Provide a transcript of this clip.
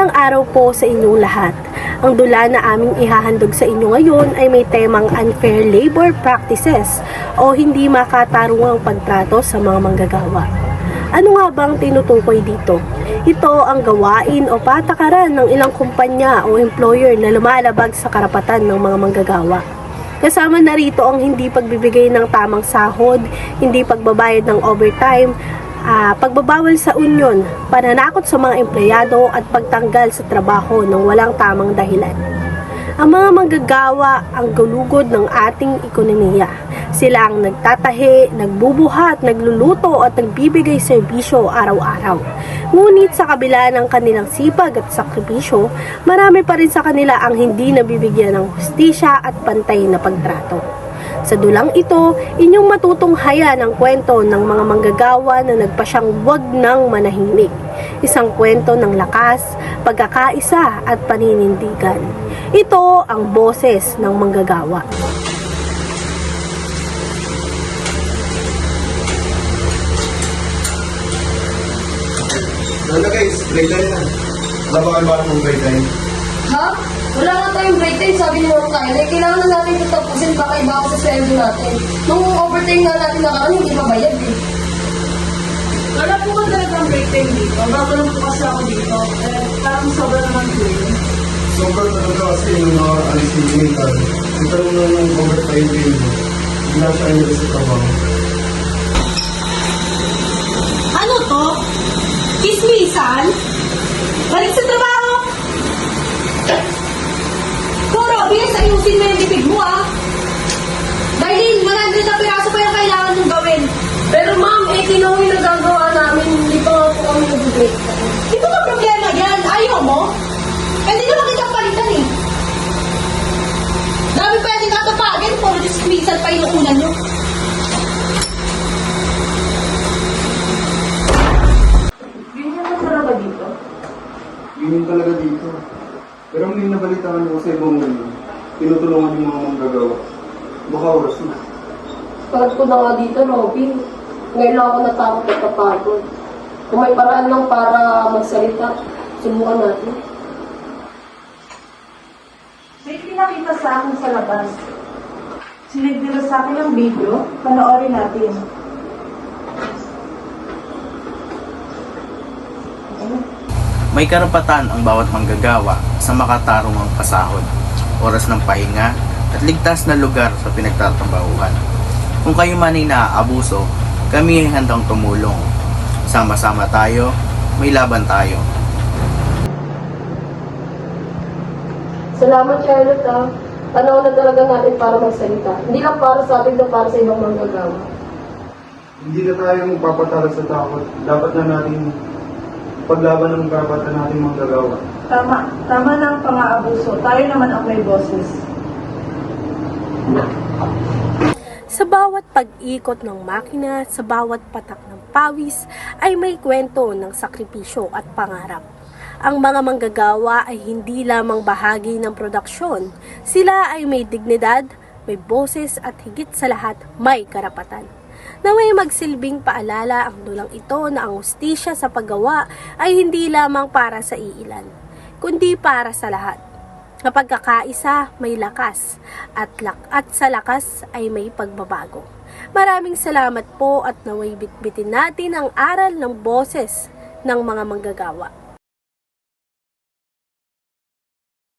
Magandang araw po sa inyong lahat. Ang dula na aming ihahandog sa inyo ngayon ay may temang unfair labor practices o hindi makatarungang pagtrato sa mga manggagawa. Ano nga bang tinutukoy dito? Ito ang gawain o patakaran ng ilang kumpanya o employer na lumalabag sa karapatan ng mga manggagawa. Kasama na rito ang hindi pagbibigay ng tamang sahod, hindi pagbabayad ng overtime, pagbabawal sa union, pananakot sa mga empleyado at pagtanggal sa trabaho ng walang tamang dahilan. Ang mga manggagawa ang galugod ng ating ekonomiya. Sila ang nagtatahi, nagbubuhat, nagluluto at nagbibigay serbisyo araw-araw. Ngunit sa kabila ng kanilang sipag at sakripisyo, marami pa rin sa kanila ang hindi nabibigyan ng hustisya at pantay na pagtrato. Sa dulang ito, inyong matutunghayan ang kwento ng mga manggagawa na nagpasyang wag nang manahimik. Isang kwento ng lakas, pagkakaisa at paninindigan. Ito ang boses ng manggagawa. Ano guys, break time na. Wala ba kayo para mong break time? Ha? Wala na tayong break time, sabi ni Ma'am Kylie. Kailangan na natin ito tapusin, baka iba ako sa sweldo natin. Nung overtime nga natin nakaraan, hindi mabayad eh. Wala po ba talagang break time dito? Bago lang po kasi ako dito. Parang sobra naman po yun. Sobrang talaga kasi yung nakaalis ni Nathan. Ito yung overtime pay mo. Hindi na siya ayun sa trabaho. Ano to? Kismisan? Balik sa trabaho! Puro, bilis ayusin mo yung bibig mo ah! Dahil 100 na piraso pa yung kailangan mong gawin. Pero ma'am, tinaw yung nagagawa namin, hindi pa nga po kami nag-break time. Di ba ang problema yan? Ayaw mo? Eh di naman kitang palitan eh. Dami pa yan tinatapagin, puro kismisan pa inuunan nyo. Ganyan na talaga dito. Yun talaga dito. Pero hindi nabalitaan ko sa ibang mundo. Tinutulungan yung mga manggagawa. Baka oras na. Pagod ko na nga dito, Robin. Ngayon lang ako natakot at napagod. Kung may paraan lang para magsalita, subukan natin. May pinakita sa akin sa labas. Sinigdila sa akin ang video, panoorin natin. May karapatan ang bawat manggagawa sa makatarungang pasahod, oras ng pahinga at ligtas na lugar sa pinagtatrabahuhan. Kung kayo man ay naaabuso, kami ay handang tumulong. Sama-sama tayo, may laban tayo. Salamat, Charlotte, ah. Panahon na talaga natin para magsalita. Hindi lang para sa atin, para sa ibang manggagawa. Hindi na tayo magpapatalo sa takot. Dapat na natin paglaban ng karapatan natin manggagawa. Tama na ang pang-aabuso. Tayo naman ang may boses. Sa bawat pag-ikot ng makina, sa bawat patak ng pawis, ay may kwento ng sakripisyo at pangarap. Ang mga manggagawa ay hindi lamang bahagi ng produksyon. Sila ay may dignidad, may boses at higit sa lahat, may karapatan. Naway magsilbing paalala ang dulang ito na ang hustisya sa paggawa ay hindi lamang para sa iilan, kundi para sa lahat. Kapag kakaisa, may lakas at sa lakas ay may pagbabago. Maraming salamat po at naway bitbitin natin ang aral ng boses ng mga manggagawa.